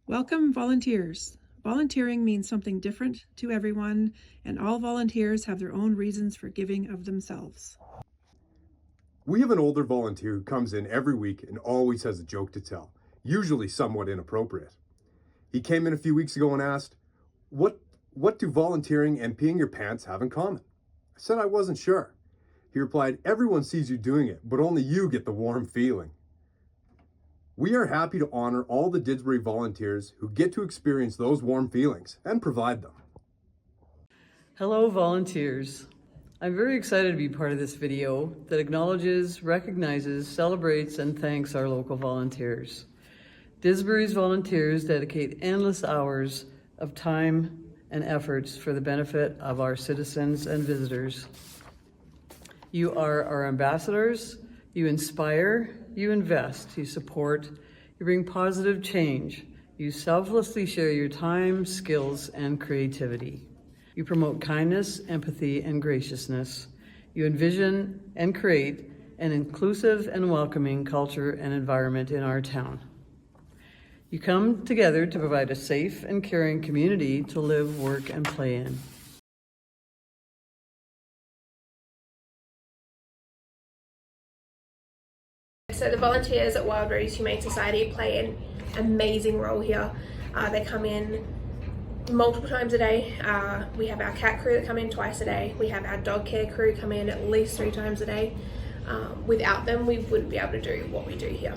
Welcome, volunteers. Volunteering means something different to everyone, and all volunteers have their own reasons for giving of themselves. We have an older volunteer who comes in every week and always has a joke to tell, usually somewhat inappropriate. He came in a few weeks ago and asked, what do volunteering and peeing your pants have in common? I said I wasn't sure. He replied, everyone sees you doing it, but only you get the warm feeling. We are happy to honor all the Didsbury volunteers who get to experience those warm feelings and provide them. Hello, volunteers. I'm very excited to be part of this video that acknowledges, recognizes, celebrates, and thanks our local volunteers. Didsbury's volunteers dedicate endless hours of time and efforts for the benefit of our citizens and visitors. You are our ambassadors. You inspire, you invest, you support, you bring positive change. You selflessly share your time, skills, and creativity. You promote kindness, empathy, and graciousness. You envision and create an inclusive and welcoming culture and environment in our town. You come together to provide a safe and caring community to live, work, and play in. So the volunteers at Wild Rose Humane Society play an amazing role here. They come in multiple times a day. We have our cat crew that come in twice a day. We have our dog care crew come in at least 3 times a day. Without them, we wouldn't be able to do what we do here.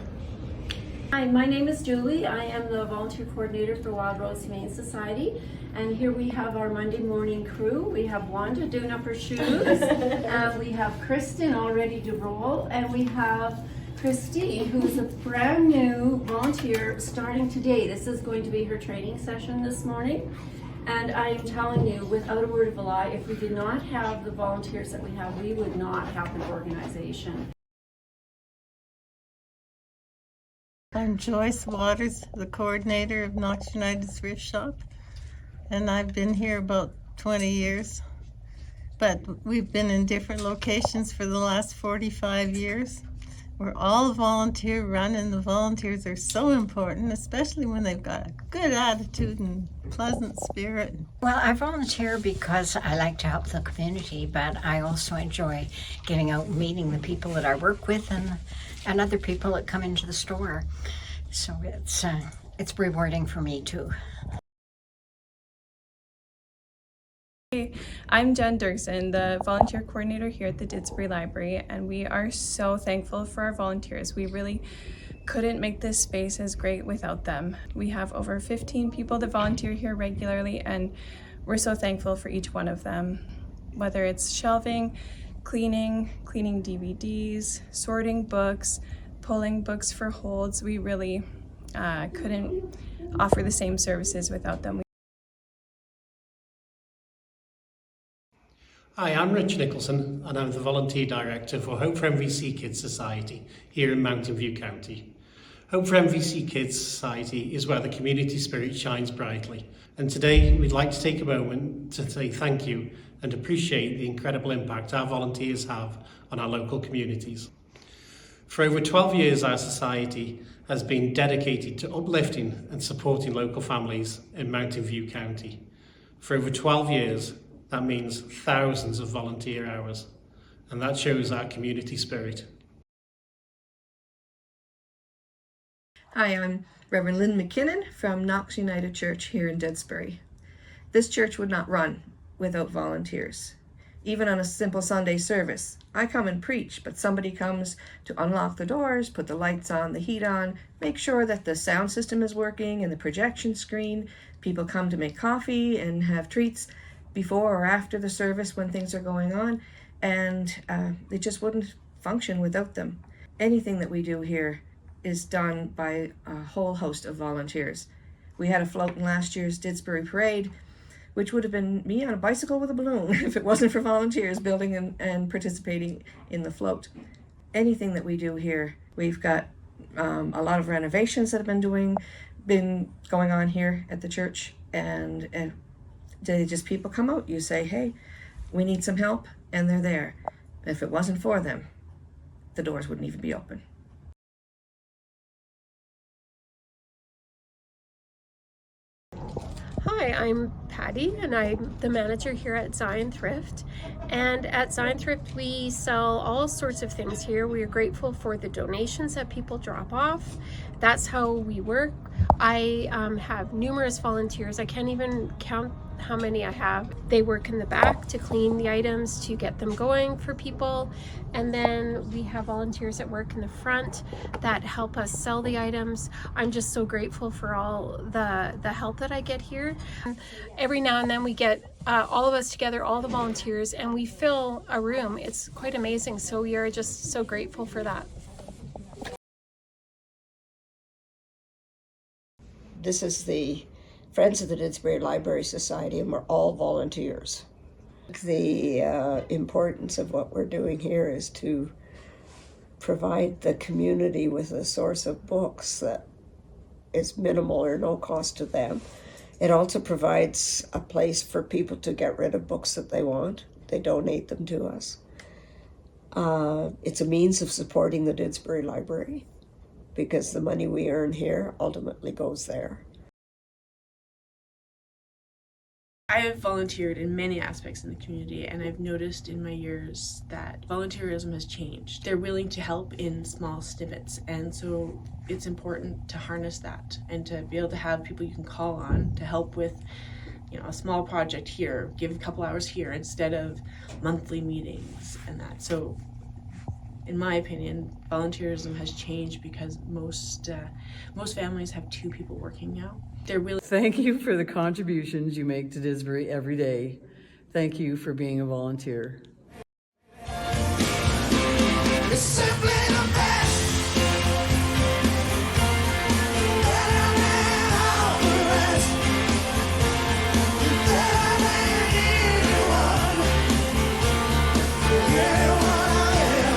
Hi, my name is Julie. I am the volunteer coordinator for Wild Rose Humane Society. And here we have our Monday morning crew. We have Wanda doing up her shoes. We have Kristen all ready to roll. And we have Christine, who is a brand new volunteer starting today. This is going to be her training session this morning. And I am telling you, without a word of a lie, if we did not have the volunteers that we have, we would not have an organization. I'm Joyce Waters, the coordinator of Knox United Thrift Shop, and I've been here about 20 years, but we've been in different locations for the last 45 years. We're all volunteer run, and the volunteers are so important, especially when they've got a good attitude and pleasant spirit. Well, I volunteer because I like to help the community, but I also enjoy getting out and meeting the people that I work with and other people that come into the store. So it's rewarding for me too. Hey, I'm Jen Dirksen, the volunteer coordinator here at the Didsbury Library, and we are so thankful for our volunteers. We really couldn't make this space as great without them. We have over 15 people that volunteer here regularly, and we're so thankful for each one of them. Whether it's shelving, cleaning DVDs, sorting books, pulling books for holds, we really couldn't offer the same services without them. Hi, I'm Rich Nicholson and I'm the Volunteer Director for Hope for MVC Kids Society here in Mountain View County. Hope for MVC Kids Society is where the community spirit shines brightly, and today we'd like to take a moment to say thank you and appreciate the incredible impact our volunteers have on our local communities. For over 12 years our society has been dedicated to uplifting and supporting local families in Mountain View County. For over 12 years, that means thousands of volunteer hours, and that shows our community spirit. Hi, I'm Reverend Lynn McKinnon from Knox United Church here in Didsbury. This church would not run without volunteers. Even on a simple Sunday service, I come and preach, but somebody comes to unlock the doors, put the lights on, the heat on, make sure that the sound system is working and the projection screen. People come to make coffee and have treats before or after the service when things are going on, and it just wouldn't function without them. Anything that we do here is done by a whole host of volunteers. We had a float in last year's Didsbury Parade, which would have been me on a bicycle with a balloon if it wasn't for volunteers building and participating in the float. Anything that we do here, we've got a lot of renovations that have been going on here at the church, and people come out, you say, hey, we need some help, and they're there. If it wasn't for them, the doors wouldn't even be open. Hi, I'm Patty and I'm the manager here at Zion Thrift. And at Zion Thrift we sell all sorts of things here. We are grateful for the donations that people drop off. That's how we work. I have numerous volunteers. I can't even count how many I have. They work in the back to clean the items, to get them going for people. And then we have volunteers that work in the front that help us sell the items. I'm just so grateful for all the help that I get here. Every now and then we get all of us together, all the volunteers, and we fill a room. It's quite amazing. So we are just so grateful for that. This is the Friends of the Didsbury Library Society, and we're all volunteers. The importance of what we're doing here is to provide the community with a source of books that is minimal or no cost to them. It also provides a place for people to get rid of books that they want. They donate them to us. It's a means of supporting the Didsbury Library, because the money we earn here ultimately goes there. I have volunteered in many aspects in the community, and I've noticed in my years that volunteerism has changed. They're willing to help in small snippets, and so it's important to harness that and to be able to have people you can call on to help with, a small project here, give a couple hours here instead of monthly meetings and that. So in my opinion, volunteerism has changed because most families have 2 people working now. They're really. Thank you for the contributions you make to Didsbury every day. Thank you for being a volunteer.